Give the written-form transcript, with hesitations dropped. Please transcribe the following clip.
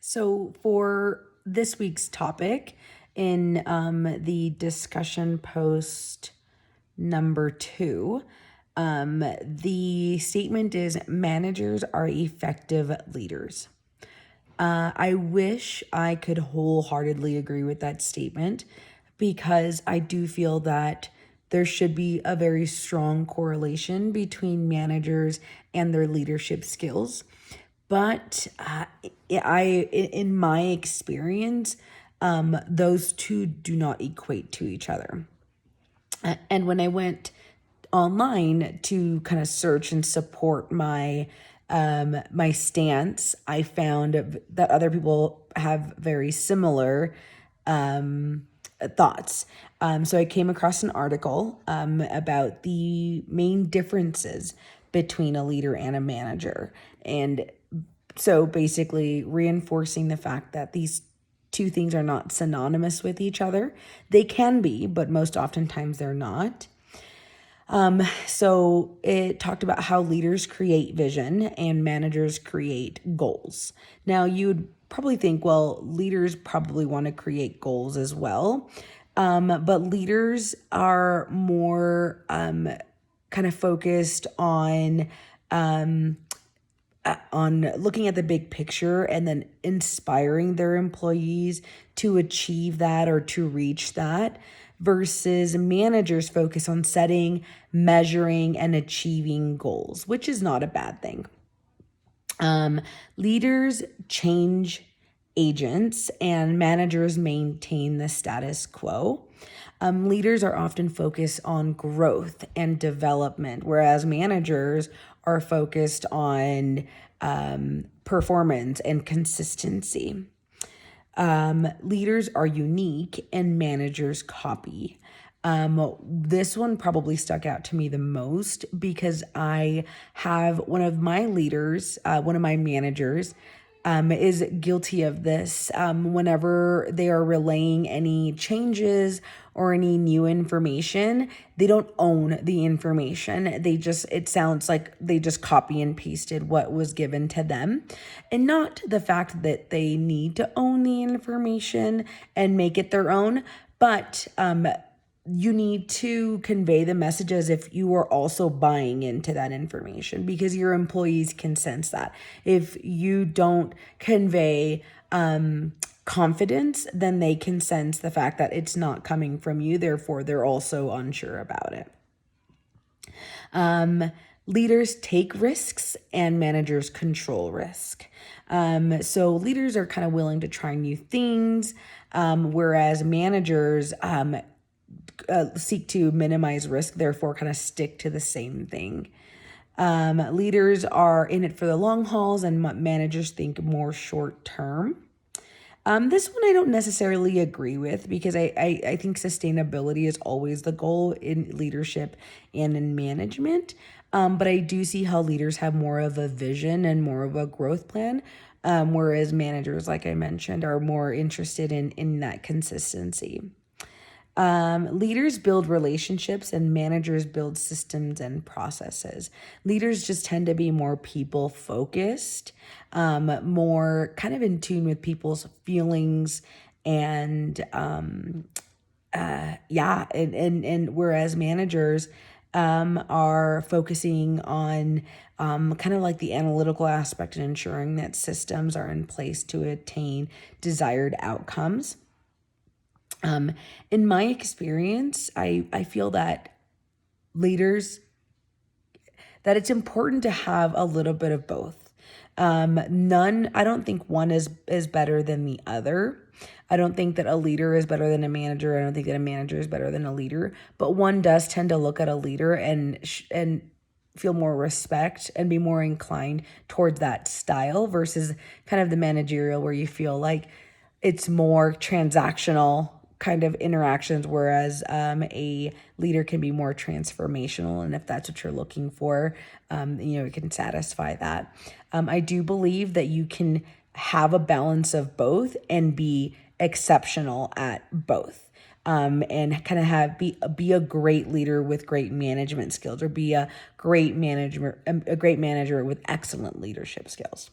So, for this week's topic, in the discussion post number 2, the statement is managers are effective leaders. I wish I could wholeheartedly agree with that statement because I do feel that there should be a very strong correlation between managers and their leadership skills. But in my experience, those two do not equate to each other. And when I went online to kind of search and support my stance, I found that other people have very similar thoughts. So I came across an article about the main differences between a leader and a manager. And so basically reinforcing the fact that these two things are not synonymous with each other. They can be, but most oftentimes they're not. So it talked about how leaders create vision and managers create goals. Now you would probably think, well, leaders probably want to create goals as well. But leaders are more kind of focused on looking at the big picture and then inspiring their employees to achieve that or to reach that, versus managers focus on setting, measuring, and achieving goals, which is not a bad thing. Leaders change agents and managers maintain the status quo. Leaders are often focused on growth and development, whereas managers are focused on performance and consistency. Leaders are unique and managers copy. This one probably stuck out to me the most because I have one of my leaders, one of my managers, is guilty of this. Whenever they are relaying any changes or any new information, they don't own the information. It sounds like they just copy and pasted what was given to them, and not the fact that they need to own the information and make it their own, but you need to convey the message as if you are also buying into that information, because your employees can sense that. If you don't convey confidence, then they can sense the fact that it's not coming from you. Therefore, they're also unsure about it. Leaders take risks and managers control risk. So leaders are kind of willing to try new things, whereas managers seek to minimize risk, therefore kind of stick to the same thing. Leaders are in it for the long hauls and managers think more short term. This one I don't necessarily agree with, because I think sustainability is always the goal in leadership and in management. But I do see how leaders have more of a vision and more of a growth plan, whereas managers, like I mentioned, are more interested in that consistency. Leaders build relationships and managers build systems and processes. Leaders just tend to be more people focused, more kind of in tune with people's feelings and whereas managers are focusing on kind of like the analytical aspect and ensuring that systems are in place to attain desired outcomes. In my experience, I feel that it's important to have a little bit of both. I don't think one is better than the other. I don't think that a leader is better than a manager. I don't think that a manager is better than a leader, but one does tend to look at a leader and feel more respect and be more inclined towards that style, versus kind of the managerial, where you feel like it's more transactional kind of interactions, whereas a leader can be more transformational. And if that's what you're looking for, it can satisfy that. I do believe that you can have a balance of both and be exceptional at both. And kind of be a great leader with great management skills, or be a great manager with excellent leadership skills.